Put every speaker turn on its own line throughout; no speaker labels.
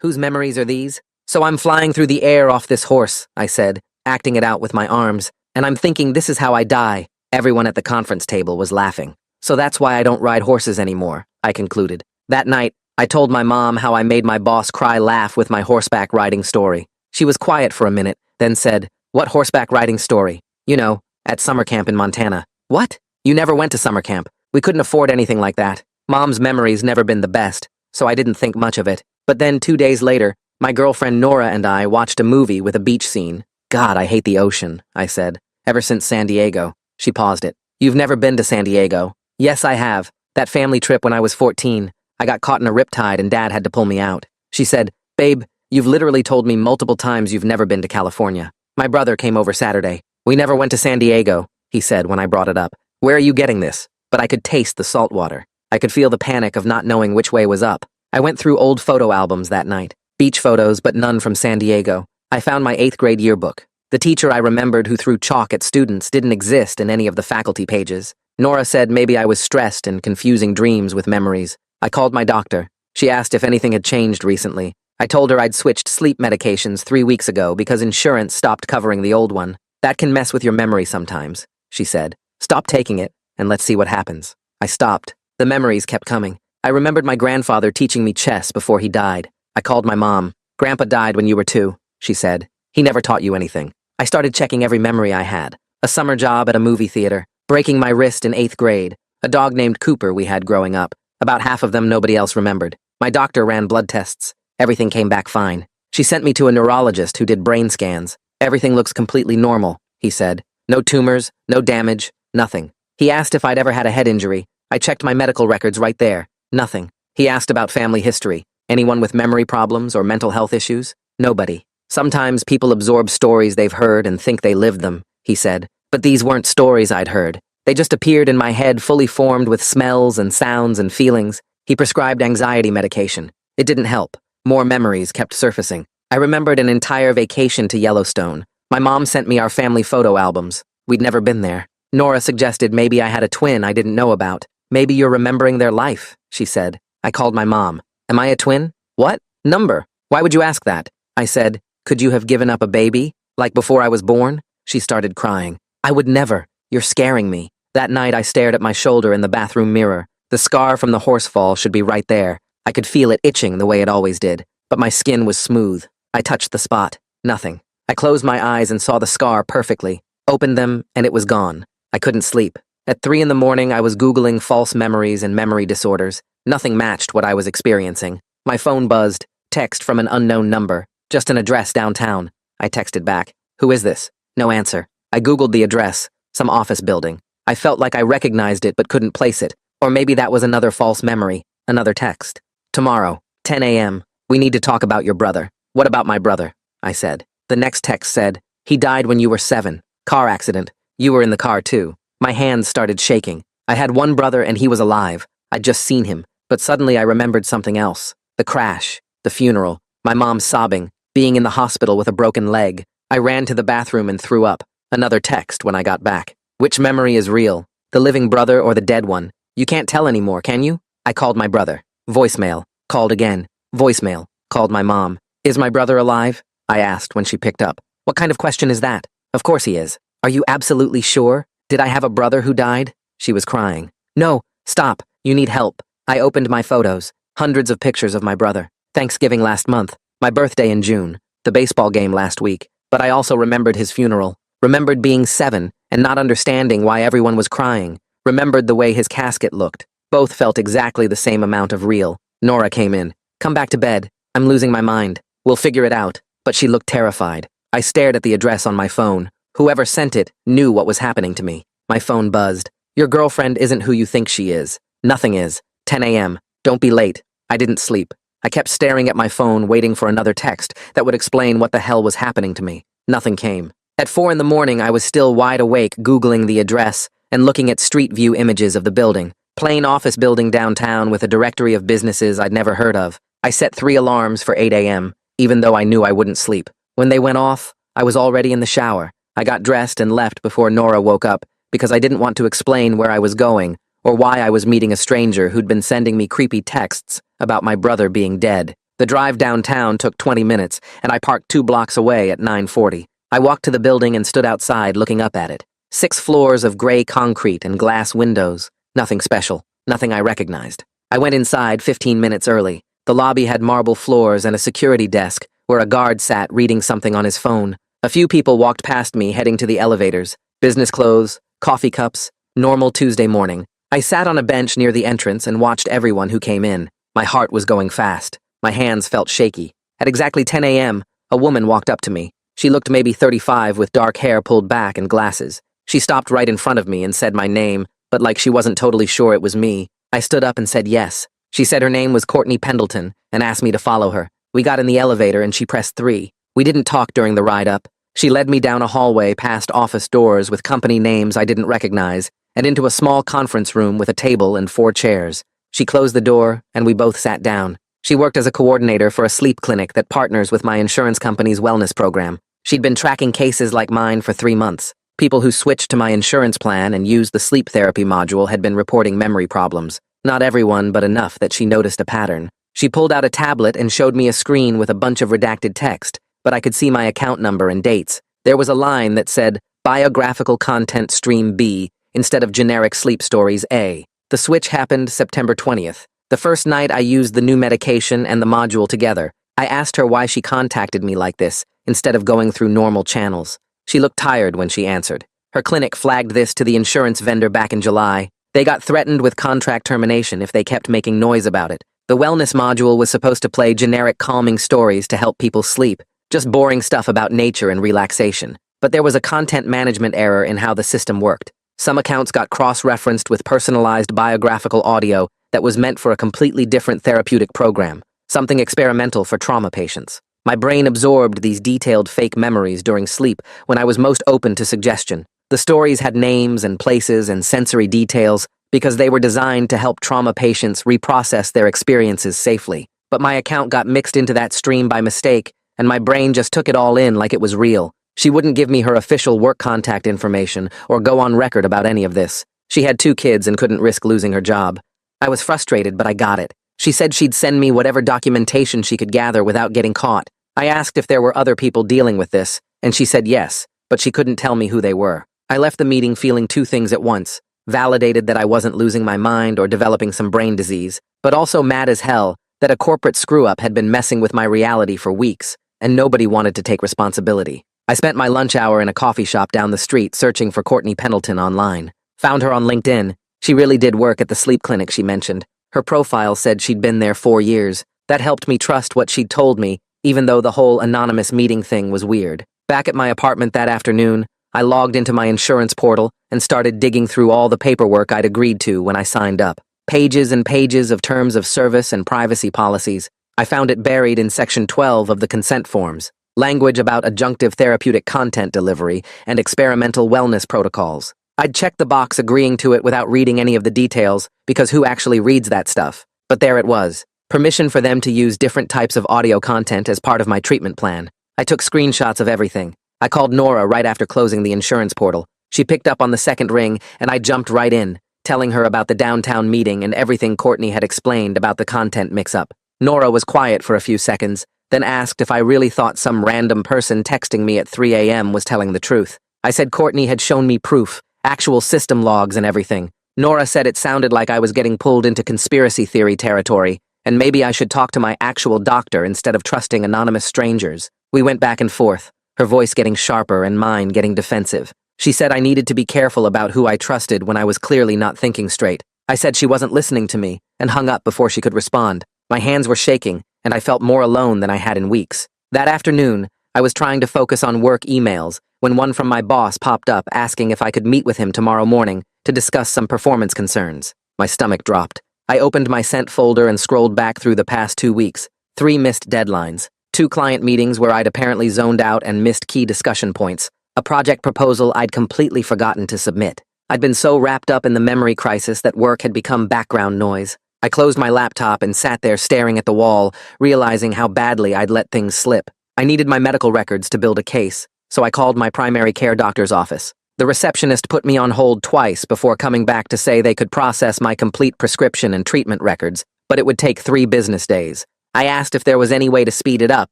Whose memories are these? So I'm flying through the air off this horse, I said, acting it out with my arms, and I'm thinking this is how I die. Everyone at the conference table was laughing. So that's why I don't ride horses anymore, I concluded. That night, I told my mom how I made my boss cry laugh with my horseback riding story. She was quiet for a minute, then said, "What horseback riding story?" "You know, at summer camp in Montana." "What? You never went to summer camp. We couldn't afford anything like that." Mom's memory's never been the best, so I didn't think much of it. But then 2 days later, my girlfriend Nora and I watched a movie with a beach scene. "God, I hate the ocean," I said. "Ever since San Diego." She paused it. "You've never been to San Diego?" "Yes, I have. That family trip when I was 14. I got caught in a riptide and Dad had to pull me out." She said, "Babe, you've literally told me multiple times you've never been to California. My brother came over Saturday. We never went to San Diego," he said when I brought it up. "Where are you getting this?" But I could taste the salt water. I could feel the panic of not knowing which way was up. I went through old photo albums that night. Beach photos, but none from San Diego. I found my 8th grade yearbook. The teacher I remembered who threw chalk at students didn't exist in any of the faculty pages. Nora said maybe I was stressed and confusing dreams with memories. I called my doctor. She asked if anything had changed recently. I told her I'd switched sleep medications 3 weeks ago because insurance stopped covering the old one. "That can mess with your memory sometimes," she said. "Stop taking it, and let's see what happens." I stopped. The memories kept coming. I remembered my grandfather teaching me chess before he died. I called my mom. "Grandpa died when you were 2, she said. "He never taught you anything." I started checking every memory I had. A summer job at a movie theater, breaking my wrist in 8th grade, a dog named Cooper we had growing up. About half of them nobody else remembered. My doctor ran blood tests. Everything came back fine. She sent me to a neurologist who did brain scans. "Everything looks completely normal," he said. "No tumors, no damage, nothing." He asked if I'd ever had a head injury. I checked my medical records right there. Nothing. He asked about family history. Anyone with memory problems or mental health issues? Nobody. "Sometimes people absorb stories they've heard and think they lived them," he said. But these weren't stories I'd heard. They just appeared in my head fully formed with smells and sounds and feelings. He prescribed anxiety medication. It didn't help. More memories kept surfacing. I remembered an entire vacation to Yellowstone. My mom sent me our family photo albums. We'd never been there. Nora suggested maybe I had a twin I didn't know about. "Maybe you're remembering their life," she said. I called my mom. "Am I a twin?" "What? Number? Why would you ask that?" I said, "Could you have given up a baby? Like before I was born?" She started crying. "I would never. You're scaring me." That night I stared at my shoulder in the bathroom mirror. The scar from the horse fall should be right there. I could feel it itching the way it always did. But my skin was smooth. I touched the spot. Nothing. I closed my eyes and saw the scar perfectly. Opened them, and it was gone. I couldn't sleep. At 3 in the morning, I was Googling false memories and memory disorders. Nothing matched what I was experiencing. My phone buzzed. Text from an unknown number. "Just an address downtown." I texted back. "Who is this?" No answer. I Googled the address. Some office building. I felt like I recognized it but couldn't place it. Or maybe that was another false memory. Another text. "Tomorrow, 10 a.m. We need to talk about your brother." "What about my brother?" I said. The next text said, "He died when you were 7. Car accident. You were in the car too." My hands started shaking. I had one brother and he was alive. I'd just seen him. But suddenly I remembered something else. The crash. The funeral. My mom sobbing. Being in the hospital with a broken leg. I ran to the bathroom and threw up. Another text when I got back. "Which memory is real? The living brother or the dead one? You can't tell anymore, can you?" I called my brother. Voicemail. Called again. Voicemail. Called my mom. "Is my brother alive?" I asked when she picked up. "What kind of question is that?" "Of course he is." "Are you absolutely sure? Did I have a brother who died?" She was crying. "No, stop. You need help." I opened my photos. Hundreds of pictures of my brother. Thanksgiving last month. My birthday in June. The baseball game last week. But I also remembered his funeral. Remembered being 7 and not understanding why everyone was crying. Remembered the way his casket looked. Both felt exactly the same amount of real. Nora came in. "Come back to bed. I'm losing my mind. We'll figure it out." But she looked terrified. I stared at the address on my phone. Whoever sent it knew what was happening to me. My phone buzzed. "Your girlfriend isn't who you think she is. Nothing is. 10 a.m. Don't be late." I didn't sleep. I kept staring at my phone, waiting for another text that would explain what the hell was happening to me. Nothing came. At 4 in the morning, I was still wide awake, Googling the address and looking at street view images of the building. Plain office building downtown with a directory of businesses I'd never heard of. I set 3 alarms for 8 a.m., even though I knew I wouldn't sleep. When they went off, I was already in the shower. I got dressed and left before Nora woke up because I didn't want to explain where I was going or why I was meeting a stranger who'd been sending me creepy texts about my brother being dead. The drive downtown took 20 minutes, and I parked 2 blocks away at 9:40. I walked to the building and stood outside looking up at it. 6 floors of gray concrete and glass windows. Nothing special, nothing I recognized. I went inside 15 minutes early. The lobby had marble floors and a security desk where a guard sat reading something on his phone. A few people walked past me heading to the elevators. Business clothes, coffee cups, normal Tuesday morning. I sat on a bench near the entrance and watched everyone who came in. My heart was going fast. My hands felt shaky. At exactly 10 a.m., a woman walked up to me. She looked maybe 35 with dark hair pulled back and glasses. She stopped right in front of me and said my name, but like she wasn't totally sure it was me. I stood up and said yes. She said her name was Courtney Pendleton and asked me to follow her. We got in the elevator and she pressed 3. We didn't talk during the ride up. She led me down a hallway past office doors with company names I didn't recognize and into a small conference room with a table and 4 chairs. She closed the door and we both sat down. She worked as a coordinator for a sleep clinic that partners with my insurance company's wellness program. She'd been tracking cases like mine for 3 months. People who switched to my insurance plan and used the sleep therapy module had been reporting memory problems. Not everyone, but enough that she noticed a pattern. She pulled out a tablet and showed me a screen with a bunch of redacted text, but I could see my account number and dates. There was a line that said, Biographical Content Stream B, instead of Generic Sleep Stories A. The switch happened September 20th. The first night I used the new medication and the module together. I asked her why she contacted me like this, instead of going through normal channels. She looked tired when she answered. Her clinic flagged this to the insurance vendor back in July. They got threatened with contract termination if they kept making noise about it. The wellness module was supposed to play generic calming stories to help people sleep, just boring stuff about nature and relaxation. But there was a content management error in how the system worked. Some accounts got cross-referenced with personalized biographical audio that was meant for a completely different therapeutic program, something experimental for trauma patients. My brain absorbed these detailed fake memories during sleep when I was most open to suggestion. The stories had names and places and sensory details because they were designed to help trauma patients reprocess their experiences safely. But my account got mixed into that stream by mistake, and my brain just took it all in like it was real. She wouldn't give me her official work contact information or go on record about any of this. She had 2 kids and couldn't risk losing her job. I was frustrated, but I got it. She said she'd send me whatever documentation she could gather without getting caught. I asked if there were other people dealing with this, and she said yes, but she couldn't tell me who they were. I left the meeting feeling 2 things at once, validated that I wasn't losing my mind or developing some brain disease, but also mad as hell that a corporate screw-up had been messing with my reality for weeks, and nobody wanted to take responsibility. I spent my lunch hour in a coffee shop down the street searching for Courtney Pendleton online. Found her on LinkedIn. She really did work at the sleep clinic she mentioned. Her profile said she'd been there 4 years. That helped me trust what she'd told me, even though the whole anonymous meeting thing was weird. Back at my apartment that afternoon, I logged into my insurance portal and started digging through all the paperwork I'd agreed to when I signed up. Pages and pages of terms of service and privacy policies. I found it buried in Section 12 of the consent forms. Language about adjunctive therapeutic content delivery and experimental wellness protocols. I'd checked the box agreeing to it without reading any of the details, because who actually reads that stuff? But there it was. Permission for them to use different types of audio content as part of my treatment plan. I took screenshots of everything. I called Nora right after closing the insurance portal. She picked up on the second ring, and I jumped right in, telling her about the downtown meeting and everything Courtney had explained about the content mix-up. Nora was quiet for a few seconds, then asked if I really thought some random person texting me at 3 a.m. was telling the truth. I said Courtney had shown me proof, actual system logs and everything. Nora said it sounded like I was getting pulled into conspiracy theory territory, and maybe I should talk to my actual doctor instead of trusting anonymous strangers. We went back and forth, her voice getting sharper and mine getting defensive. She said I needed to be careful about who I trusted when I was clearly not thinking straight. I said she wasn't listening to me, and hung up before she could respond. My hands were shaking, and I felt more alone than I had in weeks. That afternoon, I was trying to focus on work emails when one from my boss popped up asking if I could meet with him tomorrow morning to discuss some performance concerns. My stomach dropped. I opened my sent folder and scrolled back through the past 2 weeks. 3 missed deadlines. 2 client meetings where I'd apparently zoned out and missed key discussion points. A project proposal I'd completely forgotten to submit. I'd been so wrapped up in the memory crisis that work had become background noise. I closed my laptop and sat there staring at the wall, realizing how badly I'd let things slip. I needed my medical records to build a case, so I called my primary care doctor's office. The receptionist put me on hold twice before coming back to say they could process my complete prescription and treatment records, but it would take 3 business days. I asked if there was any way to speed it up,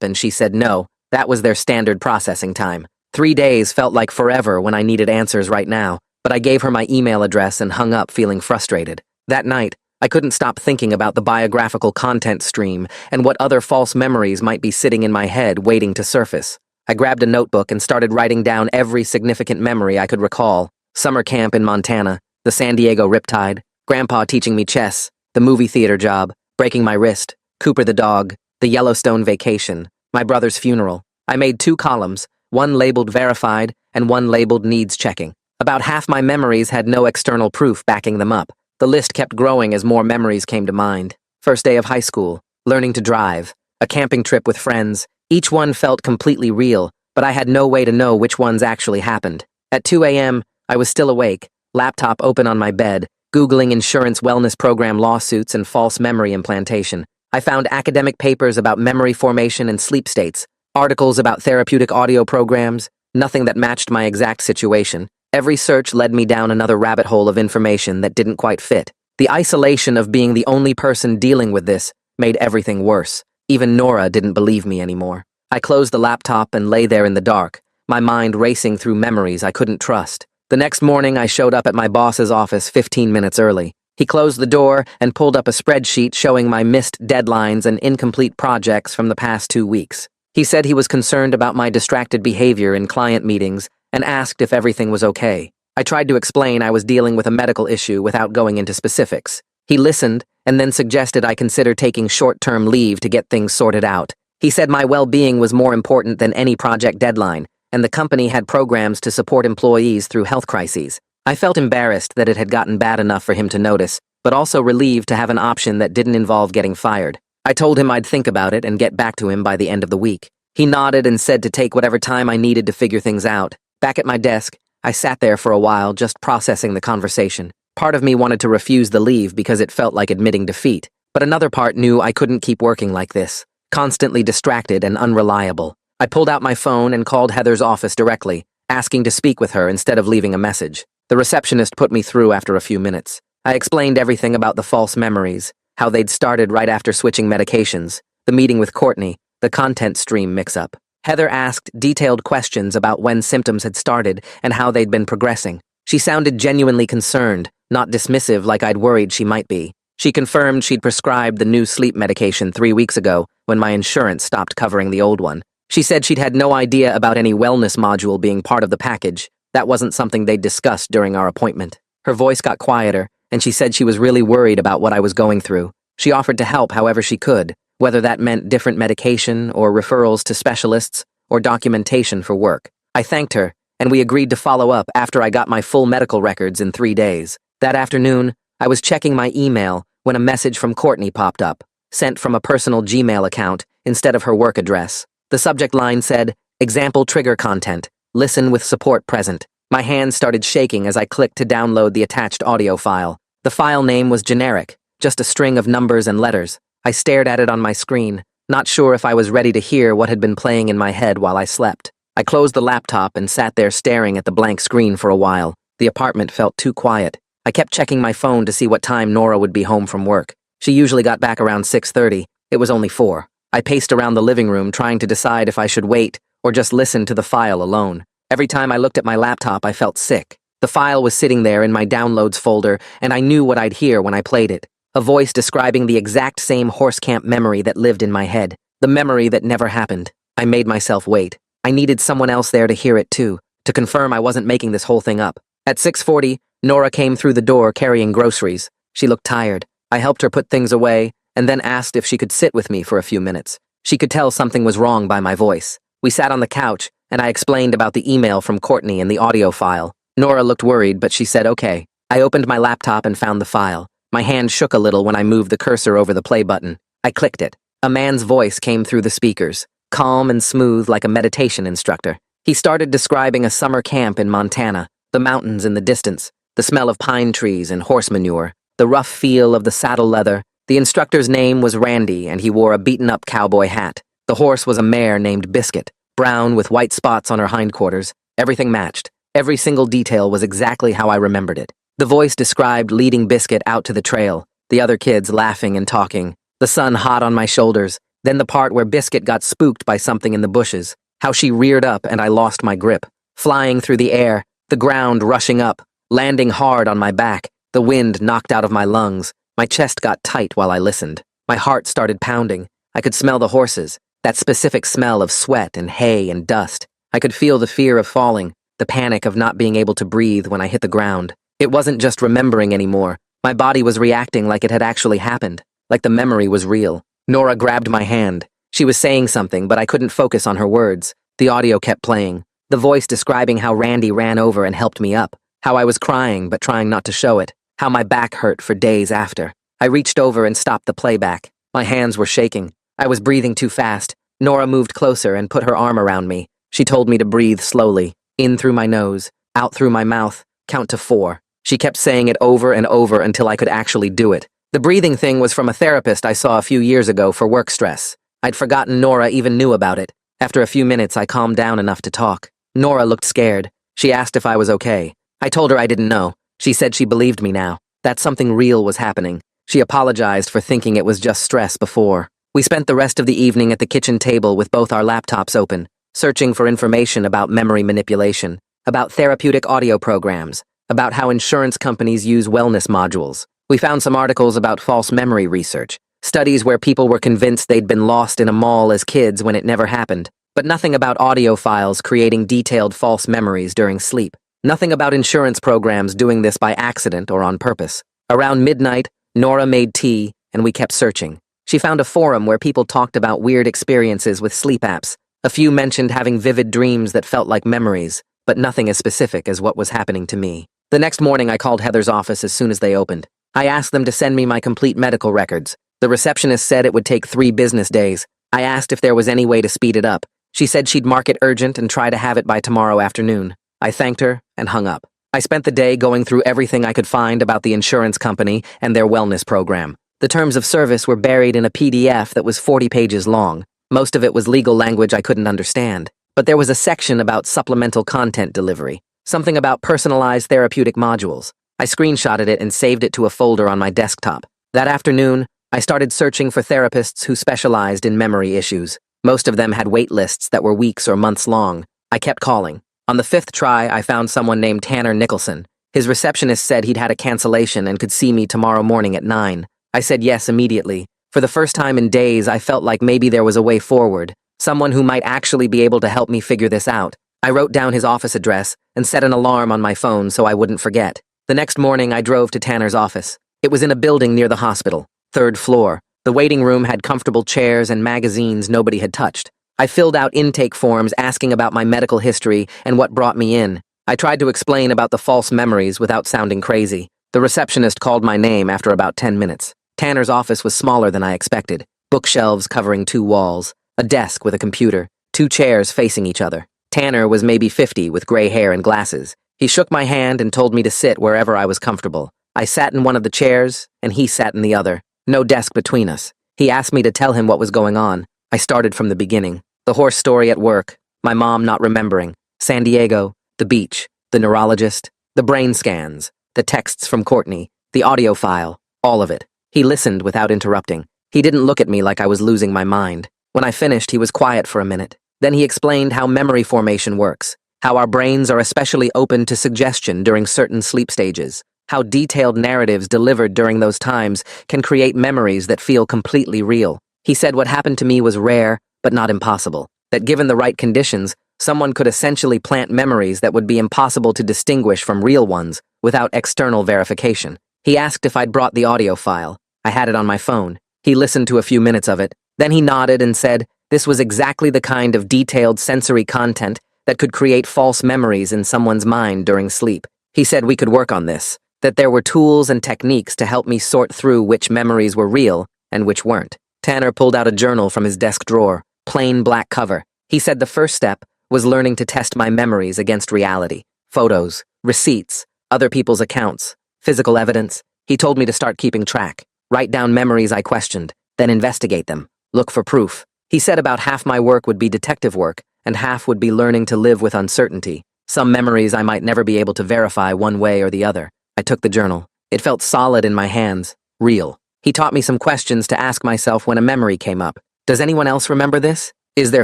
and she said no, that was their standard processing time. 3 days felt like forever when I needed answers right now, but I gave her my email address and hung up feeling frustrated. That night, I couldn't stop thinking about the biographical content stream and what other false memories might be sitting in my head waiting to surface. I grabbed a notebook and started writing down every significant memory I could recall. Summer camp in Montana, the San Diego riptide, Grandpa teaching me chess, the movie theater job, breaking my wrist, Cooper the dog, the Yellowstone vacation, my brother's funeral. I made 2 columns, one labeled verified and one labeled needs checking. About half my memories had no external proof backing them up. The list kept growing as more memories came to mind. First day of high school, learning to drive, a camping trip with friends. Each one felt completely real, but I had no way to know which ones actually happened. At 2 a.m., I was still awake, laptop open on my bed, Googling insurance wellness program lawsuits and false memory implantation. I found academic papers about memory formation and sleep states, articles about therapeutic audio programs, nothing that matched my exact situation. Every search led me down another rabbit hole of information that didn't quite fit. The isolation of being the only person dealing with this made everything worse. Even Nora didn't believe me anymore. I closed the laptop and lay there in the dark, my mind racing through memories I couldn't trust. The next morning, I showed up at my boss's office 15 minutes early. He closed the door and pulled up a spreadsheet showing my missed deadlines and incomplete projects from the past 2 weeks. He said he was concerned about my distracted behavior in client meetings and asked if everything was okay. I tried to explain I was dealing with a medical issue without going into specifics. He listened and then suggested I consider taking short-term leave to get things sorted out. He said my well-being was more important than any project deadline, and the company had programs to support employees through health crises. I felt embarrassed that it had gotten bad enough for him to notice, but also relieved to have an option that didn't involve getting fired. I told him I'd think about it and get back to him by the end of the week. He nodded and said to take whatever time I needed to figure things out. Back at my desk, I sat there for a while just processing the conversation. Part of me wanted to refuse the leave because it felt like admitting defeat, but another part knew I couldn't keep working like this, constantly distracted and unreliable. I pulled out my phone and called Heather's office directly, asking to speak with her instead of leaving a message. The receptionist put me through after a few minutes. I explained everything about the false memories, how they'd started right after switching medications, the meeting with Courtney, the content stream mix-up. Heather asked detailed questions about when symptoms had started and how they'd been progressing. She sounded genuinely concerned, not dismissive like I'd worried she might be. She confirmed she'd prescribed the new sleep medication 3 weeks ago when my insurance stopped covering the old one. She said she'd had no idea about any wellness module being part of the package. That wasn't something they'd discussed during our appointment. Her voice got quieter, and she said she was really worried about what I was going through. She offered to help however she could, whether that meant different medication or referrals to specialists or documentation for work. I thanked her, and we agreed to follow up after I got my full medical records in 3 days. That afternoon, I was checking my email when a message from Courtney popped up, sent from a personal Gmail account instead of her work address. The subject line said, "Example trigger content. Listen with support present." My hands started shaking as I clicked to download the attached audio file. The file name was generic, just a string of numbers and letters. I stared at it on my screen, not sure if I was ready to hear what had been playing in my head while I slept. I closed the laptop and sat there staring at the blank screen for a while. The apartment felt too quiet. I kept checking my phone to see what time Nora would be home from work. She usually got back around 6:30. It was only 4. I paced around the living room trying to decide if I should wait or just listen to the file alone. Every time I looked at my laptop, I felt sick. The file was sitting there in my downloads folder, and I knew what I'd hear when I played it. A voice describing the exact same horse camp memory that lived in my head. The memory that never happened. I made myself wait. I needed someone else there to hear it too, to confirm I wasn't making this whole thing up. At 6:40, Nora came through the door carrying groceries. She looked tired. I helped her put things away, and then asked if she could sit with me for a few minutes. She could tell something was wrong by my voice. We sat on the couch, and I explained about the email from Courtney and the audio file. Nora looked worried, but she said okay. I opened my laptop and found the file. My hand shook a little when I moved the cursor over the play button. I clicked it. A man's voice came through the speakers, calm and smooth like a meditation instructor. He started describing a summer camp in Montana, the mountains in the distance, the smell of pine trees and horse manure, the rough feel of the saddle leather. The instructor's name was Randy, and he wore a beaten-up cowboy hat. The horse was a mare named Biscuit, brown with white spots on her hindquarters. Everything matched. Every single detail was exactly how I remembered it. The voice described leading Biscuit out to the trail, the other kids laughing and talking, the sun hot on my shoulders, Then the part where Biscuit got spooked by something in the bushes, how she reared up and I lost my grip. Flying through the air, the ground rushing up, landing hard on my back, the wind knocked out of my lungs. My chest got tight while I listened. My heart started pounding. I could smell the horses, that specific smell of sweat and hay and dust. I could feel the fear of falling, the panic of not being able to breathe when I hit the ground. It wasn't just remembering anymore. My body was reacting like it had actually happened, like the memory was real. Nora grabbed my hand. She was saying something, but I couldn't focus on her words. The audio kept playing, the voice describing how Randy ran over and helped me up, how I was crying but trying not to show it, how my back hurt for days after. I reached over and stopped the playback. My hands were shaking. I was breathing too fast. Nora moved closer and put her arm around me. She told me to breathe slowly, in through my nose, out through my mouth, count to 4. She kept saying it over and over until I could actually do it. The breathing thing was from a therapist I saw a few years ago for work stress. I'd forgotten Nora even knew about it. After a few minutes, I calmed down enough to talk. Nora looked scared. She asked if I was okay. I told her I didn't know. She said she believed me now, that something real was happening. She apologized for thinking it was just stress before. We spent the rest of the evening at the kitchen table with both our laptops open, searching for information about memory manipulation, about therapeutic audio programs, about how insurance companies use wellness modules. We found some articles about false memory research, studies where people were convinced they'd been lost in a mall as kids when it never happened, but nothing about audio files creating detailed false memories during sleep. Nothing about insurance programs doing this by accident or on purpose. Around midnight, Nora made tea, and we kept searching. She found a forum where people talked about weird experiences with sleep apps. A few mentioned having vivid dreams that felt like memories, but nothing as specific as what was happening to me. The next morning, I called Heather's office as soon as they opened. I asked them to send me my complete medical records. The receptionist said it would take 3 business days. I asked if there was any way to speed it up. She said she'd mark it urgent and try to have it by tomorrow afternoon. I thanked her and hung up. I spent the day going through everything I could find about the insurance company and their wellness program. The terms of service were buried in a PDF that was 40 pages long. Most of it was legal language I couldn't understand. But there was a section about supplemental content delivery, something about personalized therapeutic modules. I screenshotted it and saved it to a folder on my desktop. That afternoon, I started searching for therapists who specialized in memory issues. Most of them had wait lists that were weeks or months long. I kept calling. On the 5th try, I found someone named Tanner Nicholson. His receptionist said he'd had a cancellation and could see me tomorrow morning at 9. I said yes immediately. For the first time in days, I felt like maybe there was a way forward, someone who might actually be able to help me figure this out. I wrote down his office address and set an alarm on my phone so I wouldn't forget. The next morning, I drove to Tanner's office. It was in a building near the hospital, 3rd floor. The waiting room had comfortable chairs and magazines nobody had touched. I filled out intake forms asking about my medical history and what brought me in. I tried to explain about the false memories without sounding crazy. The receptionist called my name after about 10 minutes. Tanner's office was smaller than I expected. Bookshelves covering 2 walls, a desk with a computer, 2 chairs facing each other. Tanner was maybe 50 with gray hair and glasses. He shook my hand and told me to sit wherever I was comfortable. I sat in one of the chairs, and he sat in the other. No desk between us. He asked me to tell him what was going on. I started from the beginning. The horse story at work, my mom not remembering, San Diego, the beach, the neurologist, the brain scans, the texts from Courtney, the audio file, all of it. He listened without interrupting. He didn't look at me like I was losing my mind. When I finished, he was quiet for a minute. Then he explained how memory formation works, how our brains are especially open to suggestion during certain sleep stages, how detailed narratives delivered during those times can create memories that feel completely real. He said what happened to me was rare, but not impossible, that given the right conditions, someone could essentially plant memories that would be impossible to distinguish from real ones without external verification. He asked if I'd brought the audio file. I had it on my phone. He listened to a few minutes of it. Then he nodded and said this was exactly the kind of detailed sensory content that could create false memories in someone's mind during sleep. He said we could work on this, that there were tools and techniques to help me sort through which memories were real and which weren't. Tanner pulled out a journal from his desk drawer, plain black cover. He said the first step was learning to test my memories against reality. Photos, receipts, other people's accounts, physical evidence. He told me to start keeping track, write down memories I questioned, then investigate them, look for proof. He said about half my work would be detective work, and half would be learning to live with uncertainty. Some memories I might never be able to verify one way or the other. I took the journal. It felt solid in my hands, real. He taught me some questions to ask myself when a memory came up. Does anyone else remember this? Is there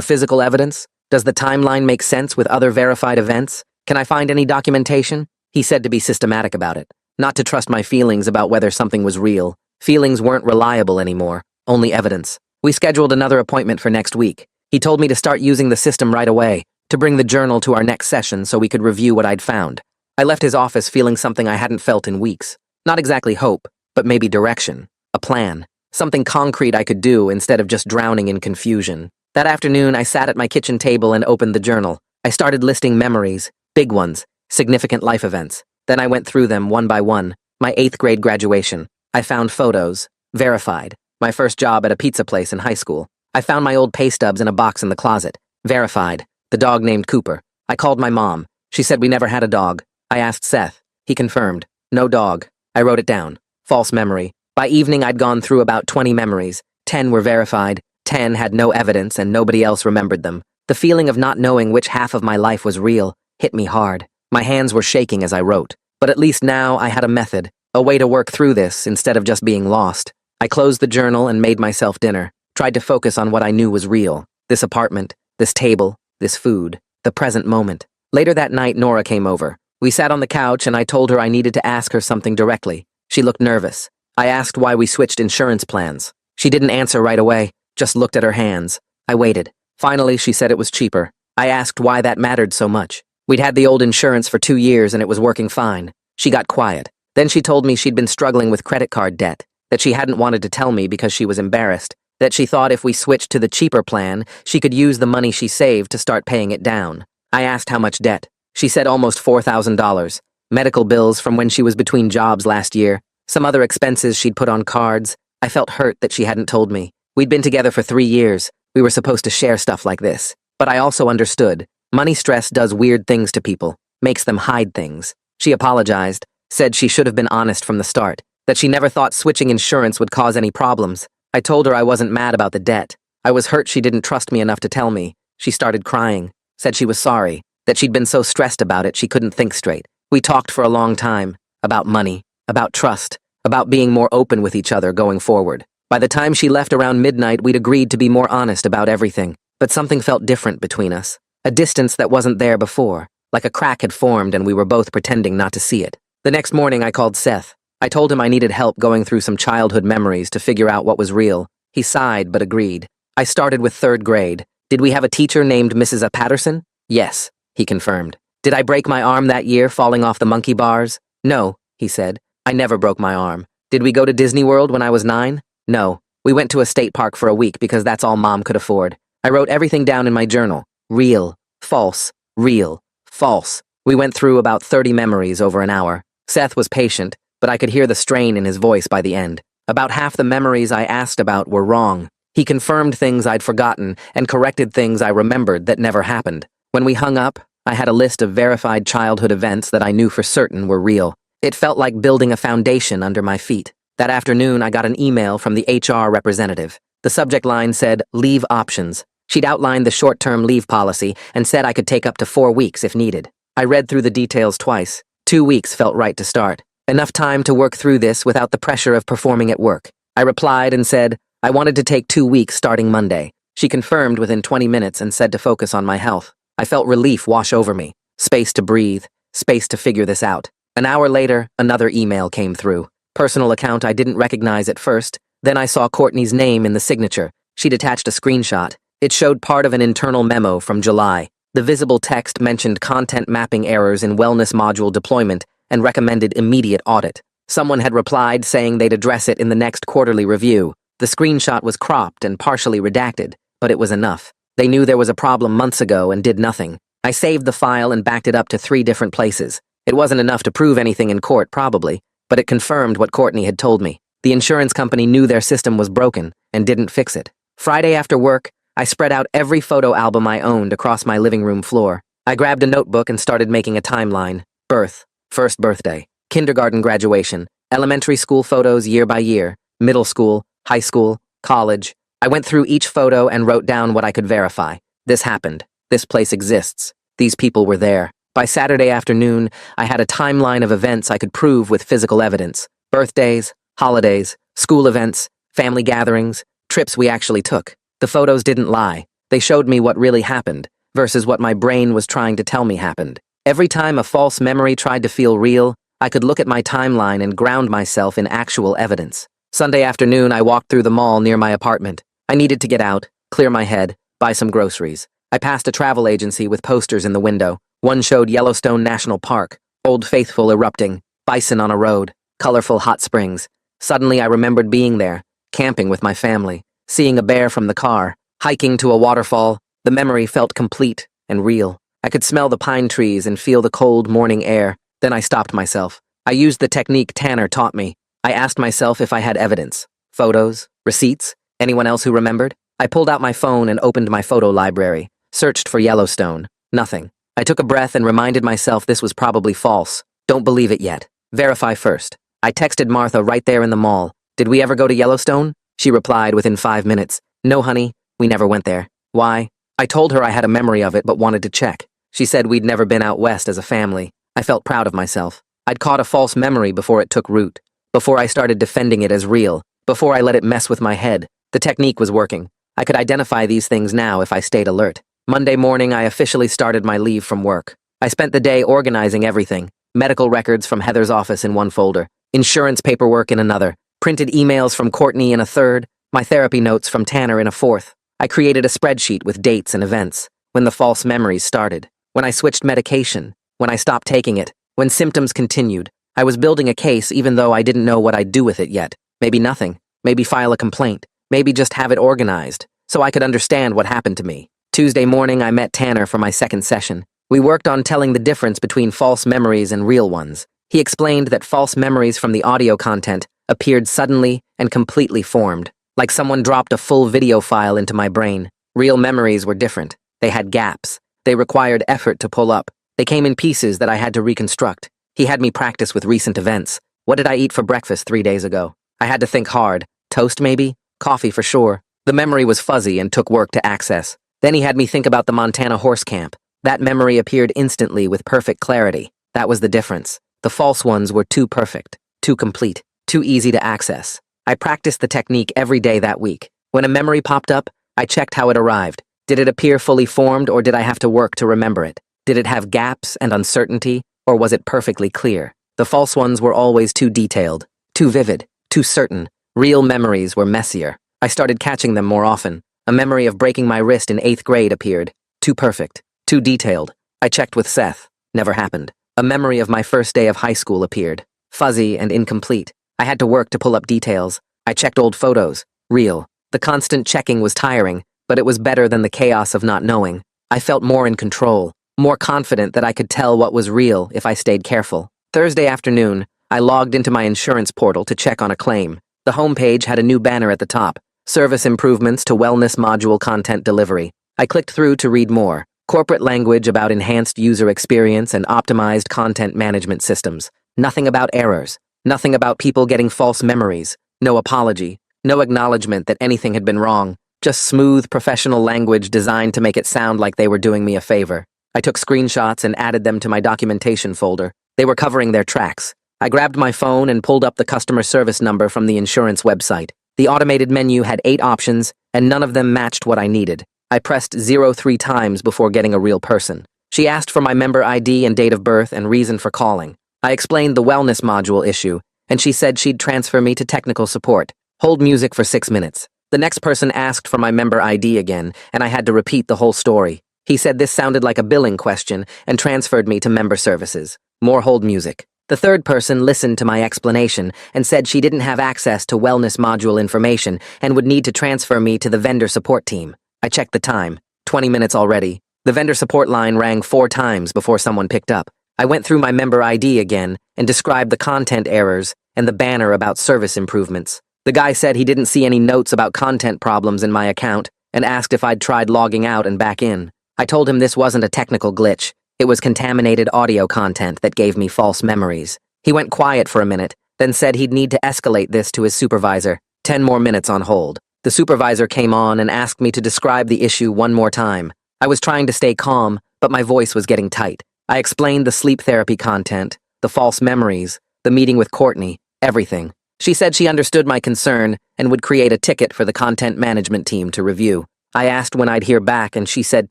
physical evidence? Does the timeline make sense with other verified events? Can I find any documentation? He said to be systematic about it, not to trust my feelings about whether something was real. Feelings weren't reliable anymore, only evidence. We scheduled another appointment for next week. He told me to start using the system right away, to bring the journal to our next session so we could review what I'd found. I left his office feeling something I hadn't felt in weeks. Not exactly hope, but maybe direction, a plan, something concrete I could do instead of just drowning in confusion. That afternoon, I sat at my kitchen table and opened the journal. I started listing memories, big ones, significant life events. Then I went through them one by one. My 8th grade graduation. I found photos, verified. My first job at a pizza place in high school. I found my old pay stubs in a box in the closet, verified. The dog named Cooper. I called my mom. She said we never had a dog. I asked Seth. He confirmed. No dog. I wrote it down. False memory. By evening, I'd gone through about 20 memories. 10 were verified. 10 had no evidence and nobody else remembered them. The feeling of not knowing which half of my life was real hit me hard. My hands were shaking as I wrote. But at least now I had a method, a way to work through this instead of just being lost. I closed the journal and made myself dinner, tried to focus on what I knew was real. This apartment, this table, this food, the present moment. Later that night, Nora came over. We sat on the couch and I told her I needed to ask her something directly. She looked nervous. I asked why we switched insurance plans. She didn't answer right away, just looked at her hands. I waited. Finally, she said it was cheaper. I asked why that mattered so much. We'd had the old insurance for 2 years and it was working fine. She got quiet. Then she told me she'd been struggling with credit card debt, that she hadn't wanted to tell me because she was embarrassed, that she thought if we switched to the cheaper plan, she could use the money she saved to start paying it down. I asked how much debt. She said almost $4,000. Medical bills from when she was between jobs last year, some other expenses she'd put on cards. I felt hurt that she hadn't told me. We'd been together for 3 years. We were supposed to share stuff like this. But I also understood. Money stress does weird things to people, makes them hide things. She apologized, said she should have been honest from the start, that she never thought switching insurance would cause any problems. I told her I wasn't mad about the debt. I was hurt she didn't trust me enough to tell me. She started crying, said she was sorry, that she'd been so stressed about it she couldn't think straight. We talked for a long time, about money, about trust, about being more open with each other going forward. By the time she left around midnight, we'd agreed to be more honest about everything, but something felt different between us. A distance that wasn't there before, like a crack had formed and we were both pretending not to see it. The next morning I called Seth. I told him I needed help going through some childhood memories to figure out what was real. He sighed but agreed. I started with 3rd grade. Did we have a teacher named Mrs. Patterson? Yes, he confirmed. Did I break my arm that year falling off the monkey bars? No, he said. I never broke my arm. Did we go to Disney World when I was 9? No. We went to a state park for a week because that's all Mom could afford. I wrote everything down in my journal. Real, false, real, false. We went through about 30 memories over an hour. Seth was patient, but I could hear the strain in his voice by the end. About half the memories I asked about were wrong. He confirmed things I'd forgotten and corrected things I remembered that never happened. When we hung up, I had a list of verified childhood events that I knew for certain were real. It felt like building a foundation under my feet. That afternoon, I got an email from the HR representative. The subject line said, "Leave options." She'd outlined the short-term leave policy and said I could take up to 4 weeks if needed. I read through the details twice. 2 weeks felt right to start. Enough time to work through this without the pressure of performing at work. I replied and said, I wanted to take 2 weeks starting Monday. She confirmed within 20 minutes and said to focus on my health. I felt relief wash over me. Space to breathe. Space to figure this out. An hour later, another email came through. Personal account I didn't recognize at first. Then I saw Courtney's name in the signature. She'd attached a screenshot. It showed part of an internal memo from July. The visible text mentioned content mapping errors in wellness module deployment and recommended immediate audit. Someone had replied saying they'd address it in the next quarterly review. The screenshot was cropped and partially redacted, but it was enough. They knew there was a problem months ago and did nothing. I saved the file and backed it up to 3 different places. It wasn't enough to prove anything in court, probably, but it confirmed what Courtney had told me. The insurance company knew their system was broken and didn't fix it. Friday after work, I spread out every photo album I owned across my living room floor. I grabbed a notebook and started making a timeline. Birth, first birthday, kindergarten graduation, elementary school photos year by year, middle school, high school, college. I went through each photo and wrote down what I could verify. This happened. This place exists. These people were there. By Saturday afternoon, I had a timeline of events I could prove with physical evidence. Birthdays, holidays, school events, family gatherings, trips we actually took. The photos didn't lie. They showed me what really happened, versus what my brain was trying to tell me happened. Every time a false memory tried to feel real, I could look at my timeline and ground myself in actual evidence. Sunday afternoon, I walked through the mall near my apartment. I needed to get out, clear my head, buy some groceries. I passed a travel agency with posters in the window. One showed Yellowstone National Park, Old Faithful erupting, bison on a road, colorful hot springs. Suddenly I remembered being there, camping with my family, seeing a bear from the car, hiking to a waterfall. The memory felt complete and real. I could smell the pine trees and feel the cold morning air. Then I stopped myself. I used the technique Tanner taught me. I asked myself if I had evidence. Photos? Receipts? Anyone else who remembered? I pulled out my phone and opened my photo library. Searched for Yellowstone. Nothing. I took a breath and reminded myself this was probably false. Don't believe it yet. Verify first. I texted Martha right there in the mall. Did we ever go to Yellowstone? She replied within 5 minutes. No, honey, we never went there. Why? I told her I had a memory of it but wanted to check. She said we'd never been out west as a family. I felt proud of myself. I'd caught a false memory before it took root. Before I started defending it as real. Before I let it mess with my head. The technique was working. I could identify these things now if I stayed alert. Monday morning, I officially started my leave from work. I spent the day organizing everything. Medical records from Heather's office in one folder. Insurance paperwork in another. Printed emails from Courtney in a third. My therapy notes from Tanner in a fourth. I created a spreadsheet with dates and events. When the false memories started. When I switched medication. When I stopped taking it. When symptoms continued. I was building a case even though I didn't know what I'd do with it yet. Maybe nothing. Maybe file a complaint. Maybe just have it organized, so I could understand what happened to me. Tuesday morning, I met Tanner for my second session. We worked on telling the difference between false memories and real ones. He explained that false memories from the audio content appeared suddenly and completely formed, like someone dropped a full video file into my brain. Real memories were different. They had gaps. They required effort to pull up. They came in pieces that I had to reconstruct. He had me practice with recent events. What did I eat for breakfast 3 days ago? I had to think hard. Toast, maybe? Coffee for sure. The memory was fuzzy and took work to access. Then he had me think about the Montana horse camp. That memory appeared instantly with perfect clarity. That was the difference. The false ones were too perfect, too complete, too easy to access. I practiced the technique every day that week. When a memory popped up, I checked how it arrived. Did it appear fully formed, or did I have to work to remember it? Did it have gaps and uncertainty, or was it perfectly clear? The false ones were always too detailed, too vivid, too certain. Real memories were messier. I started catching them more often. A memory of breaking my wrist in 8th grade appeared. Too perfect, too detailed. I checked with Seth. Never happened. A memory of my first day of high school appeared. Fuzzy and incomplete. I had to work to pull up details. I checked old photos. Real. The constant checking was tiring, but it was better than the chaos of not knowing. I felt more in control, more confident that I could tell what was real if I stayed careful. Thursday afternoon, I logged into my insurance portal to check on a claim. The homepage had a new banner at the top. Service improvements to wellness module content delivery. I clicked through to read more. Corporate language about enhanced user experience and optimized content management systems. Nothing about errors. Nothing about people getting false memories. No apology. No acknowledgement that anything had been wrong. Just smooth, professional language designed to make it sound like they were doing me a favor. I took screenshots and added them to my documentation folder. They were covering their tracks. I grabbed my phone and pulled up the customer service number from the insurance website. The automated menu had 8 options, and none of them matched what I needed. I pressed 0 3 times before getting a real person. She asked for my member ID and date of birth and reason for calling. I explained the wellness module issue, and she said she'd transfer me to technical support. Hold music for 6 minutes. The next person asked for my member ID again, and I had to repeat the whole story. He said this sounded like a billing question and transferred me to member services. More hold music. The third person listened to my explanation and said she didn't have access to wellness module information and would need to transfer me to the vendor support team. I checked the time. 20 minutes already. The vendor support line rang 4 times before someone picked up. I went through my member ID again and described the content errors and the banner about service improvements. The guy said he didn't see any notes about content problems in my account and asked if I'd tried logging out and back in. I told him this wasn't a technical glitch. It was contaminated audio content that gave me false memories. He went quiet for a minute, then said he'd need to escalate this to his supervisor. 10 more minutes on hold. The supervisor came on and asked me to describe the issue one more time. I was trying to stay calm, but my voice was getting tight. I explained the sleep therapy content, the false memories, the meeting with Courtney, everything. She said she understood my concern and would create a ticket for the content management team to review. I asked when I'd hear back, and she said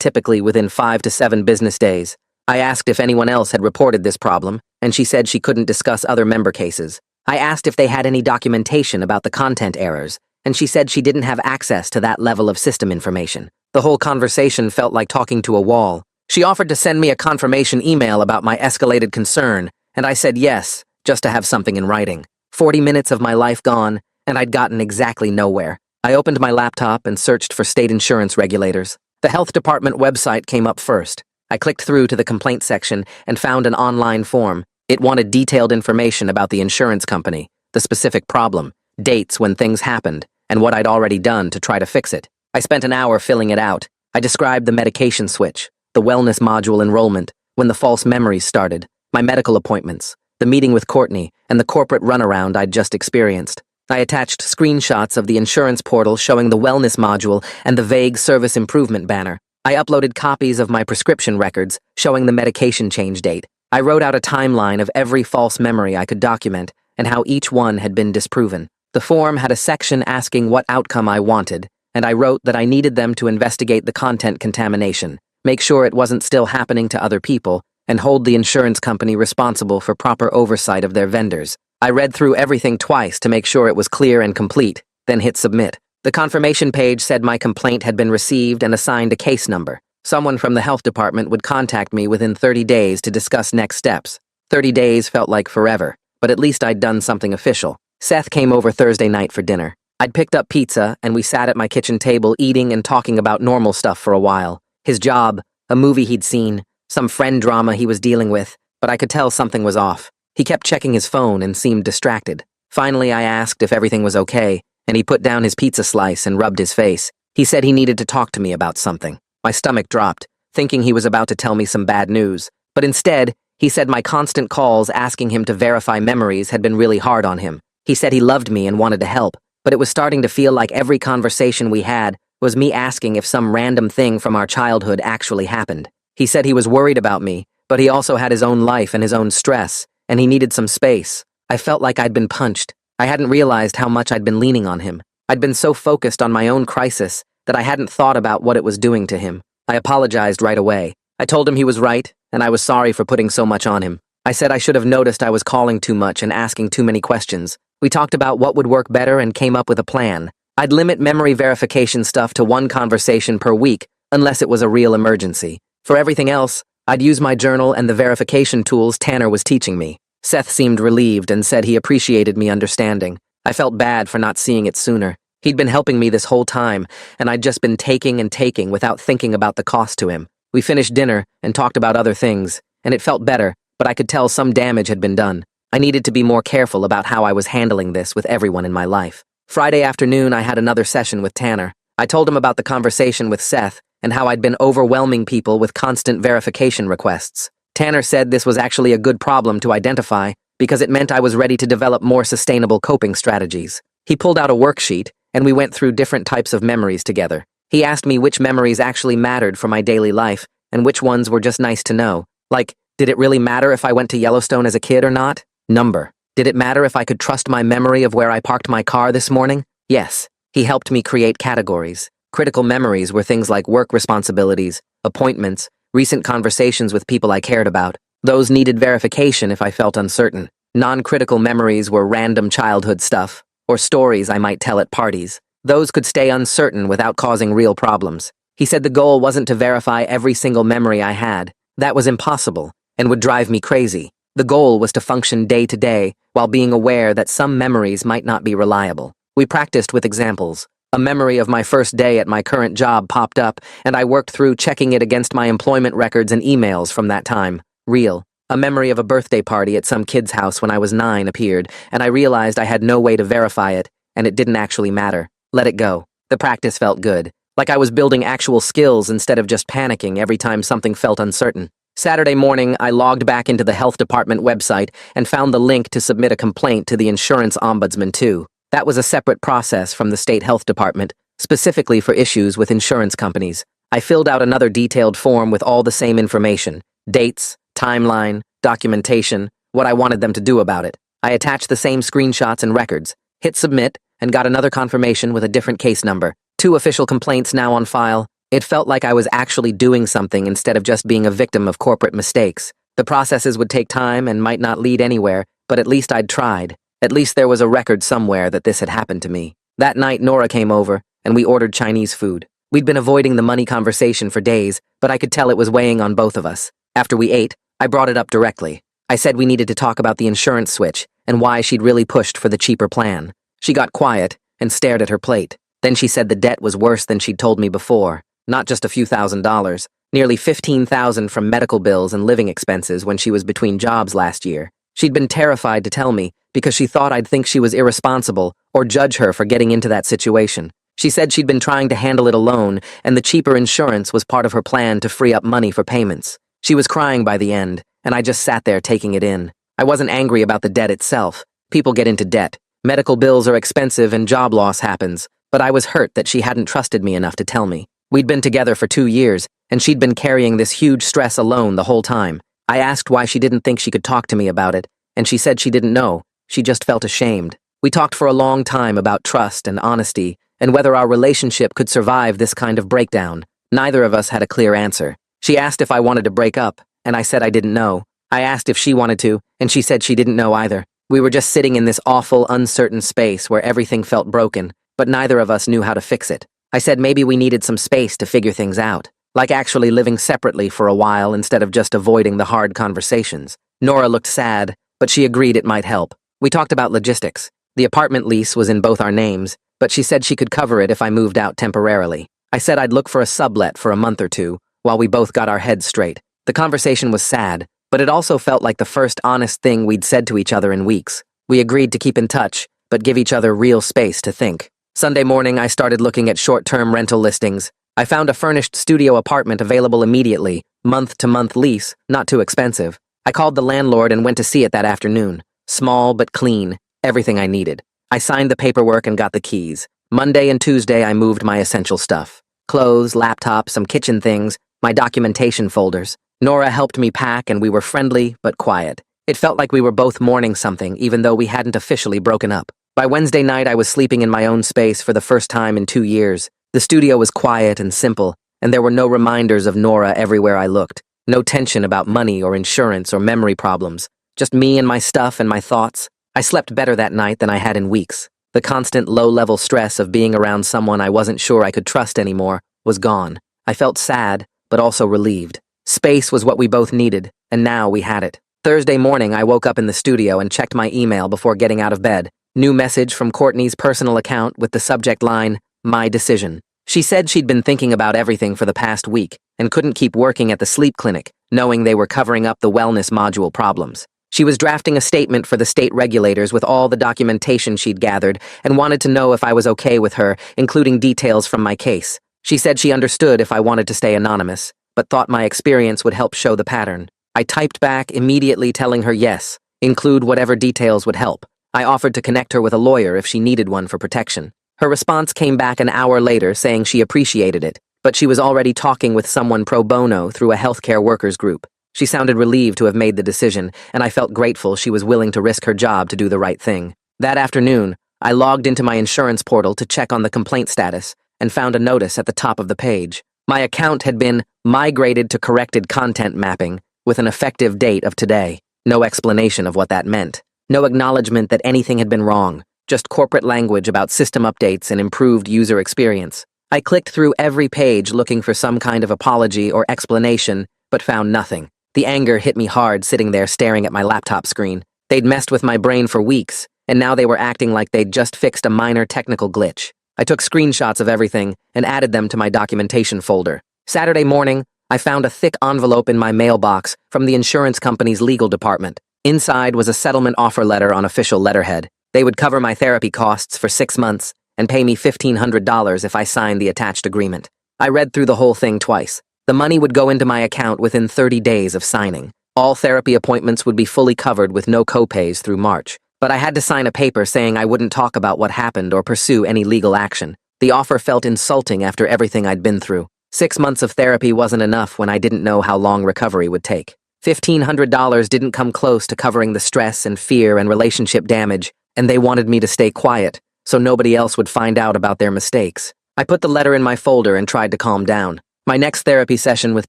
typically within 5 to 7 business days. I asked if anyone else had reported this problem, and she said she couldn't discuss other member cases. I asked if they had any documentation about the content errors, and she said she didn't have access to that level of system information. The whole conversation felt like talking to a wall. She offered to send me a confirmation email about my escalated concern, and I said yes, just to have something in writing. 40 minutes of my life gone, and I'd gotten exactly nowhere. I opened my laptop and searched for state insurance regulators. The health department website came up first. I clicked through to the complaint section and found an online form. It wanted detailed information about the insurance company, the specific problem, dates when things happened, and what I'd already done to try to fix it. I spent an hour filling it out. I described the medication switch, the wellness module enrollment, when the false memories started, my medical appointments, the meeting with Courtney, and the corporate runaround I'd just experienced. I attached screenshots of the insurance portal showing the wellness module and the vague service improvement banner. I uploaded copies of my prescription records showing the medication change date. I wrote out a timeline of every false memory I could document and how each one had been disproven. The form had a section asking what outcome I wanted, and I wrote that I needed them to investigate the content contamination, make sure it wasn't still happening to other people, and hold the insurance company responsible for proper oversight of their vendors. I read through everything twice to make sure it was clear and complete, then hit submit. The confirmation page said my complaint had been received and assigned a case number. Someone from the health department would contact me within 30 days to discuss next steps. 30 days felt like forever, but at least I'd done something official. Seth came over Thursday night for dinner. I'd picked up pizza, and we sat at my kitchen table eating and talking about normal stuff for a while. His job, a movie he'd seen, some friend drama he was dealing with, but I could tell something was off. He kept checking his phone and seemed distracted. Finally, I asked if everything was okay, and he put down his pizza slice and rubbed his face. He said he needed to talk to me about something. My stomach dropped, thinking he was about to tell me some bad news. But instead, he said my constant calls asking him to verify memories had been really hard on him. He said he loved me and wanted to help, but it was starting to feel like every conversation we had was me asking if some random thing from our childhood actually happened. He said he was worried about me, but he also had his own life and his own stress, and he needed some space. I felt like I'd been punched. I hadn't realized how much I'd been leaning on him. I'd been so focused on my own crisis that I hadn't thought about what it was doing to him. I apologized right away. I told him he was right, and I was sorry for putting so much on him. I said I should have noticed I was calling too much and asking too many questions. We talked about what would work better and came up with a plan. I'd limit memory verification stuff to 1 conversation per week, unless it was a real emergency. For everything else, I'd use my journal and the verification tools Tanner was teaching me. Seth seemed relieved and said he appreciated me understanding. I felt bad for not seeing it sooner. He'd been helping me this whole time, and I'd just been taking and taking without thinking about the cost to him. We finished dinner and talked about other things, and it felt better, but I could tell some damage had been done. I needed to be more careful about how I was handling this with everyone in my life. Friday afternoon, I had another session with Tanner. I told him about the conversation with Seth and how I'd been overwhelming people with constant verification requests. Tanner said this was actually a good problem to identify because it meant I was ready to develop more sustainable coping strategies. He pulled out a worksheet, and we went through different types of memories together. He asked me which memories actually mattered for my daily life and which ones were just nice to know. Like, did it really matter if I went to Yellowstone as a kid or not? Number. Did it matter if I could trust my memory of where I parked my car this morning? Yes. He helped me create categories. Critical memories were things like work responsibilities, appointments, recent conversations with people I cared about. Those needed verification if I felt uncertain. Non-critical memories were random childhood stuff, or stories I might tell at parties. Those could stay uncertain without causing real problems. He said the goal wasn't to verify every single memory I had. That was impossible, and would drive me crazy. The goal was to function day to day, while being aware that some memories might not be reliable. We practiced with examples. A memory of my first day at my current job popped up, and I worked through checking it against my employment records and emails from that time. Real. A memory of a birthday party at some kid's house when I was 9 appeared, and I realized I had no way to verify it, and it didn't actually matter. Let it go. The practice felt good. Like I was building actual skills instead of just panicking every time something felt uncertain. Saturday morning, I logged back into the health department website and found the link to submit a complaint to the insurance ombudsman too. That was a separate process from the state health department, specifically for issues with insurance companies. I filled out another detailed form with all the same information: dates, timeline, documentation, what I wanted them to do about it. I attached the same screenshots and records, hit submit, and got another confirmation with a different case number. 2 official complaints now on file. It felt like I was actually doing something instead of just being a victim of corporate mistakes. The processes would take time and might not lead anywhere, but at least I'd tried. At least there was a record somewhere that this had happened to me. That night, Nora came over, and we ordered Chinese food. We'd been avoiding the money conversation for days, but I could tell it was weighing on both of us. After we ate, I brought it up directly. I said we needed to talk about the insurance switch and why she'd really pushed for the cheaper plan. She got quiet and stared at her plate. Then she said the debt was worse than she'd told me before. Not just a few $1,000s, nearly $15,000 from medical bills and living expenses when she was between jobs last year. She'd been terrified to tell me because she thought I'd think she was irresponsible or judge her for getting into that situation. She said she'd been trying to handle it alone, and the cheaper insurance was part of her plan to free up money for payments. She was crying by the end, and I just sat there taking it in. I wasn't angry about the debt itself. People get into debt. Medical bills are expensive and job loss happens, but I was hurt that she hadn't trusted me enough to tell me. We'd been together for 2 years, and she'd been carrying this huge stress alone the whole time. I asked why she didn't think she could talk to me about it, and she said she didn't know. She just felt ashamed. We talked for a long time about trust and honesty, and whether our relationship could survive this kind of breakdown. Neither of us had a clear answer. She asked if I wanted to break up, and I said I didn't know. I asked if she wanted to, and she said she didn't know either. We were just sitting in this awful, uncertain space where everything felt broken, but neither of us knew how to fix it. I said maybe we needed some space to figure things out, like actually living separately for a while instead of just avoiding the hard conversations. Nora looked sad, but she agreed it might help. We talked about logistics. The apartment lease was in both our names, but she said she could cover it if I moved out temporarily. I said I'd look for a sublet for a month or two, while we both got our heads straight. The conversation was sad, but it also felt like the first honest thing we'd said to each other in weeks. We agreed to keep in touch, but give each other real space to think. Sunday morning, I started looking at short-term rental listings. I found a furnished studio apartment available immediately, month-to-month lease, not too expensive. I called the landlord and went to see it that afternoon. Small but clean, everything I needed. I signed the paperwork and got the keys. Monday and Tuesday, I moved my essential stuff. Clothes, laptop, some kitchen things, my documentation folders. Nora helped me pack, and we were friendly but quiet. It felt like we were both mourning something, even though we hadn't officially broken up. By Wednesday night, I was sleeping in my own space for the first time in 2 years. The studio was quiet and simple, and there were no reminders of Nora everywhere I looked. No tension about money or insurance or memory problems. Just me and my stuff and my thoughts. I slept better that night than I had in weeks. The constant low-level stress of being around someone I wasn't sure I could trust anymore was gone. I felt sad, but also relieved. Space was what we both needed, and now we had it. Thursday morning, I woke up in the studio and checked my email before getting out of bed. New message from Courtney's personal account with the subject line, "My decision." She said she'd been thinking about everything for the past week and couldn't keep working at the sleep clinic, knowing they were covering up the wellness module problems. She was drafting a statement for the state regulators with all the documentation she'd gathered and wanted to know if I was okay with her, including details from my case. She said she understood if I wanted to stay anonymous, but thought my experience would help show the pattern. I typed back immediately telling her yes, include whatever details would help. I offered to connect her with a lawyer if she needed one for protection. Her response came back an hour later saying she appreciated it, but she was already talking with someone pro bono through a healthcare workers group. She sounded relieved to have made the decision, and I felt grateful she was willing to risk her job to do the right thing. That afternoon, I logged into my insurance portal to check on the complaint status and found a notice at the top of the page. My account had been migrated to corrected content mapping with an effective date of today. No explanation of what that meant. No acknowledgement that anything had been wrong, just corporate language about system updates and improved user experience. I clicked through every page looking for some kind of apology or explanation, but found nothing. The anger hit me hard sitting there staring at my laptop screen. They'd messed with my brain for weeks, and now they were acting like they'd just fixed a minor technical glitch. I took screenshots of everything and added them to my documentation folder. Saturday morning, I found a thick envelope in my mailbox from the insurance company's legal department. Inside was a settlement offer letter on official letterhead. They would cover my therapy costs for 6 months and pay me $1,500 if I signed the attached agreement. I read through the whole thing twice. The money would go into my account within 30 days of signing. All therapy appointments would be fully covered with no copays through March. But I had to sign a paper saying I wouldn't talk about what happened or pursue any legal action. The offer felt insulting after everything I'd been through. 6 months of therapy wasn't enough when I didn't know how long recovery would take. $1,500 didn't come close to covering the stress and fear and relationship damage, and they wanted me to stay quiet so nobody else would find out about their mistakes. I put the letter in my folder and tried to calm down. My next therapy session with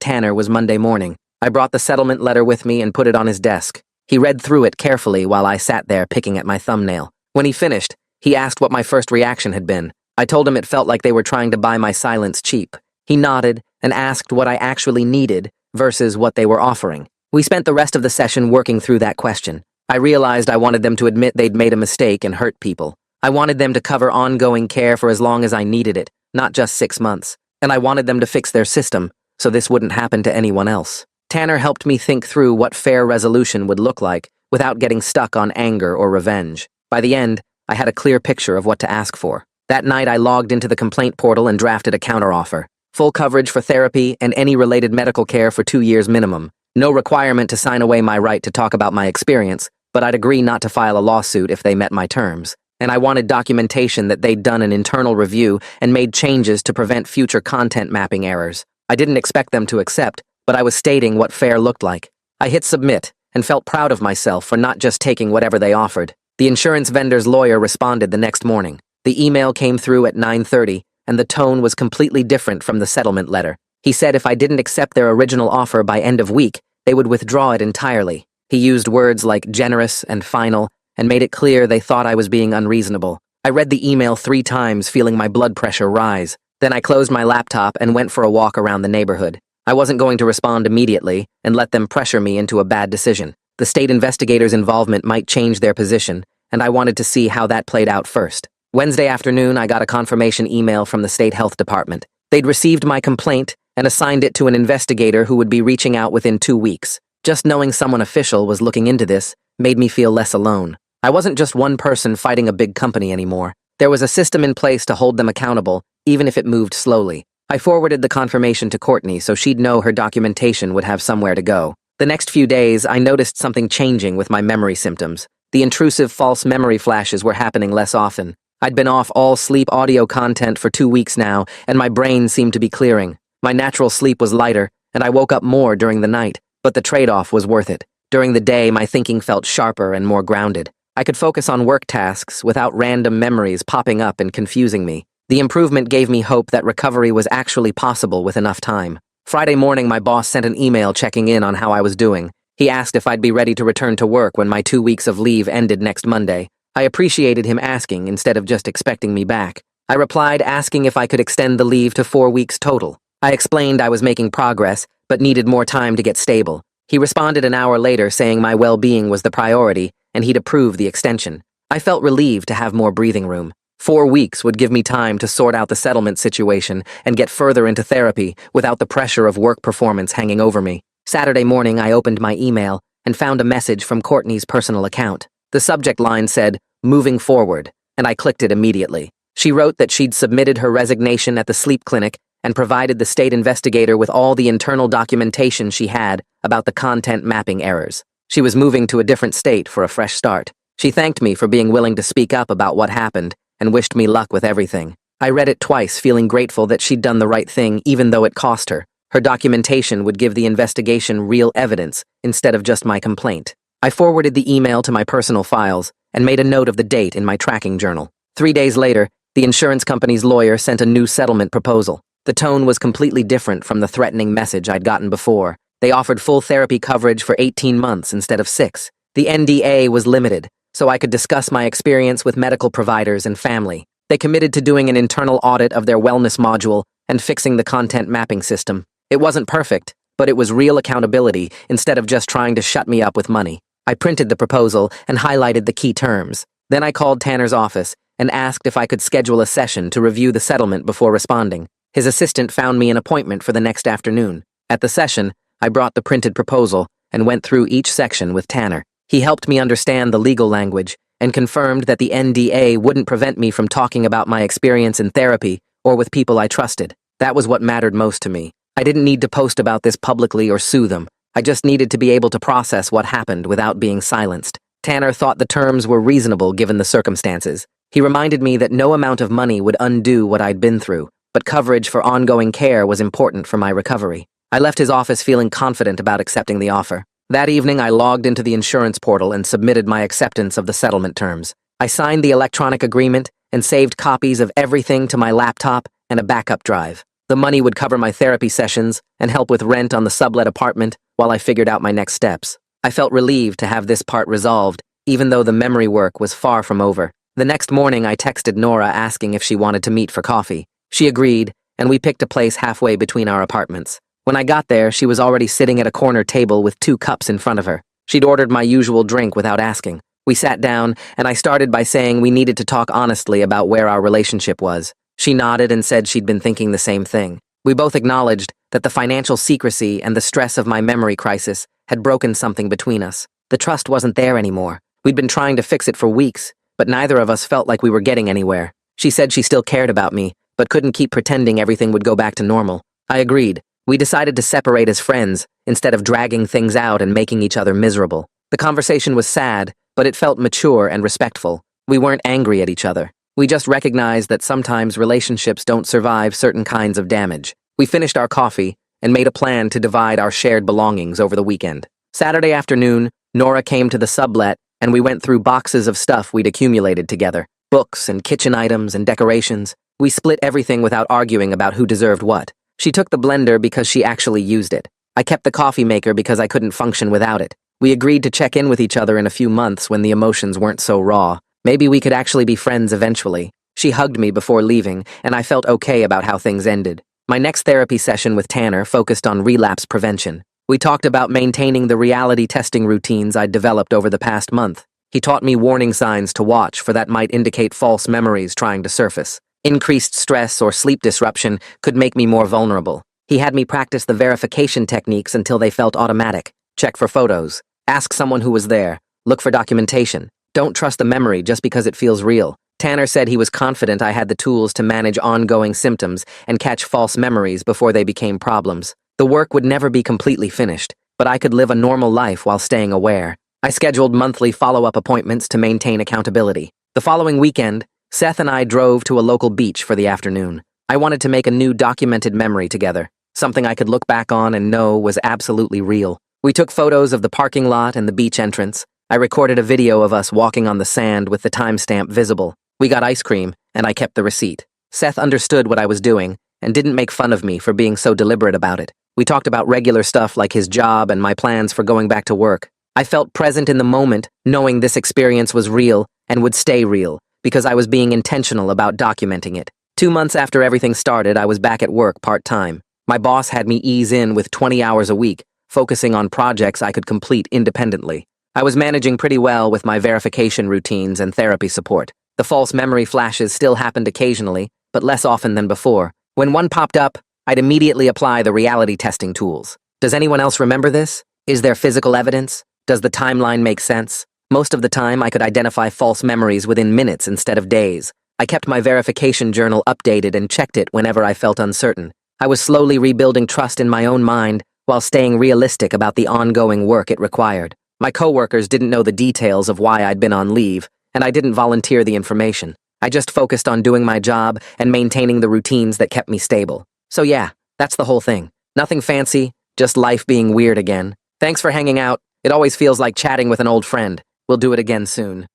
Tanner was Monday morning. I brought the settlement letter with me and put it on his desk. He read through it carefully while I sat there picking at my thumbnail. When he finished, he asked what my first reaction had been. I told him it felt like they were trying to buy my silence cheap. He nodded and asked what I actually needed versus what they were offering. We spent the rest of the session working through that question. I realized I wanted them to admit they'd made a mistake and hurt people. I wanted them to cover ongoing care for as long as I needed it, not just 6 months. And I wanted them to fix their system so this wouldn't happen to anyone else. Tanner helped me think through what fair resolution would look like without getting stuck on anger or revenge. By the end, I had a clear picture of what to ask for. That night, I logged into the complaint portal and drafted a counteroffer. Full coverage for therapy and any related medical care for 2 years minimum. No requirement to sign away my right to talk about my experience, but I'd agree not to file a lawsuit if they met my terms. And I wanted documentation that they'd done an internal review and made changes to prevent future content mapping errors. I didn't expect them to accept, but I was stating what fair looked like. I hit submit and felt proud of myself for not just taking whatever they offered. The insurance vendor's lawyer responded the next morning. The email came through at 9:30, and the tone was completely different from the settlement letter. He said if I didn't accept their original offer by end of week, they would withdraw it entirely. He used words like generous and final, and made it clear they thought I was being unreasonable. I read the email 3 times, feeling my blood pressure rise. Then I closed my laptop and went for a walk around the neighborhood. I wasn't going to respond immediately and let them pressure me into a bad decision. The state investigators' involvement might change their position, and I wanted to see how that played out first. Wednesday afternoon, I got a confirmation email from the state health department. They'd received my complaint and assigned it to an investigator who would be reaching out within 2 weeks. Just knowing someone official was looking into this made me feel less alone. I wasn't just one person fighting a big company anymore. There was a system in place to hold them accountable, even if it moved slowly. I forwarded the confirmation to Courtney so she'd know her documentation would have somewhere to go. The next few days, I noticed something changing with my memory symptoms. The intrusive false memory flashes were happening less often. I'd been off all sleep audio content for 2 weeks now, and my brain seemed to be clearing. My natural sleep was lighter, and I woke up more during the night, but the trade-off was worth it. During the day, my thinking felt sharper and more grounded. I could focus on work tasks without random memories popping up and confusing me. The improvement gave me hope that recovery was actually possible with enough time. Friday morning, my boss sent an email checking in on how I was doing. He asked if I'd be ready to return to work when my 2 weeks of leave ended next Monday. I appreciated him asking instead of just expecting me back. I replied asking if I could extend the leave to 4 weeks total. I explained I was making progress, but needed more time to get stable. He responded an hour later saying my well-being was the priority, and he'd approve the extension. I felt relieved to have more breathing room. 4 weeks would give me time to sort out the settlement situation and get further into therapy without the pressure of work performance hanging over me. Saturday morning, I opened my email and found a message from Courtney's personal account. The subject line said, "Moving forward," and I clicked it immediately. She wrote that she'd submitted her resignation at the sleep clinic and provided the state investigator with all the internal documentation she had about the content mapping errors. She was moving to a different state for a fresh start. She thanked me for being willing to speak up about what happened and wished me luck with everything. I read it twice, feeling grateful that she'd done the right thing even though it cost her. Her documentation would give the investigation real evidence instead of just my complaint. I forwarded the email to my personal files and made a note of the date in my tracking journal. 3 days later, the insurance company's lawyer sent a new settlement proposal. The tone was completely different from the threatening message I'd gotten before. They offered full therapy coverage for 18 months instead of 6. The NDA was limited, so I could discuss my experience with medical providers and family. They committed to doing an internal audit of their wellness module and fixing the content mapping system. It wasn't perfect, but it was real accountability instead of just trying to shut me up with money. I printed the proposal and highlighted the key terms. Then I called Tanner's office and asked if I could schedule a session to review the settlement before responding. His assistant found me an appointment for the next afternoon. At the session, I brought the printed proposal and went through each section with Tanner. He helped me understand the legal language and confirmed that the NDA wouldn't prevent me from talking about my experience in therapy or with people I trusted. That was what mattered most to me. I didn't need to post about this publicly or sue them. I just needed to be able to process what happened without being silenced. Tanner thought the terms were reasonable given the circumstances. He reminded me that no amount of money would undo what I'd been through, but coverage for ongoing care was important for my recovery. I left his office feeling confident about accepting the offer. That evening, I logged into the insurance portal and submitted my acceptance of the settlement terms. I signed the electronic agreement and saved copies of everything to my laptop and a backup drive. The money would cover my therapy sessions and help with rent on the sublet apartment while I figured out my next steps. I felt relieved to have this part resolved, even though the memory work was far from over. The next morning, I texted Nora asking if she wanted to meet for coffee. She agreed, and we picked a place halfway between our apartments. When I got there, she was already sitting at a corner table with 2 cups in front of her. She'd ordered my usual drink without asking. We sat down, and I started by saying we needed to talk honestly about where our relationship was. She nodded and said she'd been thinking the same thing. We both acknowledged that the financial secrecy and the stress of my memory crisis had broken something between us. The trust wasn't there anymore. We'd been trying to fix it for weeks, but neither of us felt like we were getting anywhere. She said she still cared about me, but couldn't keep pretending everything would go back to normal. I agreed. We decided to separate as friends, instead of dragging things out and making each other miserable. The conversation was sad, but it felt mature and respectful. We weren't angry at each other. We just recognized that sometimes relationships don't survive certain kinds of damage. We finished our coffee and made a plan to divide our shared belongings over the weekend. Saturday afternoon, Nora came to the sublet, and we went through boxes of stuff we'd accumulated together. Books and kitchen items and decorations. We split everything without arguing about who deserved what. She took the blender because she actually used it. I kept the coffee maker because I couldn't function without it. We agreed to check in with each other in a few months when the emotions weren't so raw. Maybe we could actually be friends eventually. She hugged me before leaving, and I felt okay about how things ended. My next therapy session with Tanner focused on relapse prevention. We talked about maintaining the reality testing routines I'd developed over the past month. He taught me warning signs to watch for that might indicate false memories trying to surface. Increased stress or sleep disruption could make me more vulnerable. He had me practice the verification techniques until they felt automatic. Check for photos. Ask someone who was there. Look for documentation. Don't trust the memory just because it feels real. Tanner said he was confident I had the tools to manage ongoing symptoms and catch false memories before they became problems. The work would never be completely finished, but I could live a normal life while staying aware. I scheduled monthly follow-up appointments to maintain accountability. The following weekend, Seth and I drove to a local beach for the afternoon. I wanted to make a new documented memory together, something I could look back on and know was absolutely real. We took photos of the parking lot and the beach entrance. I recorded a video of us walking on the sand with the timestamp visible. We got ice cream, and I kept the receipt. Seth understood what I was doing and didn't make fun of me for being so deliberate about it. We talked about regular stuff like his job and my plans for going back to work. I felt present in the moment, knowing this experience was real and would stay real, because I was being intentional about documenting it. 2 months after everything started, I was back at work part-time. My boss had me ease in with 20 hours a week, focusing on projects I could complete independently. I was managing pretty well with my verification routines and therapy support. The false memory flashes still happened occasionally, but less often than before. When one popped up, I'd immediately apply the reality testing tools. Does anyone else remember this? Is there physical evidence? Does the timeline make sense? Most of the time, I could identify false memories within minutes instead of days. I kept my verification journal updated and checked it whenever I felt uncertain. I was slowly rebuilding trust in my own mind while staying realistic about the ongoing work it required. My coworkers didn't know the details of why I'd been on leave, and I didn't volunteer the information. I just focused on doing my job and maintaining the routines that kept me stable. So yeah, that's the whole thing. Nothing fancy, just life being weird again. Thanks for hanging out. It always feels like chatting with an old friend. We'll do it again soon.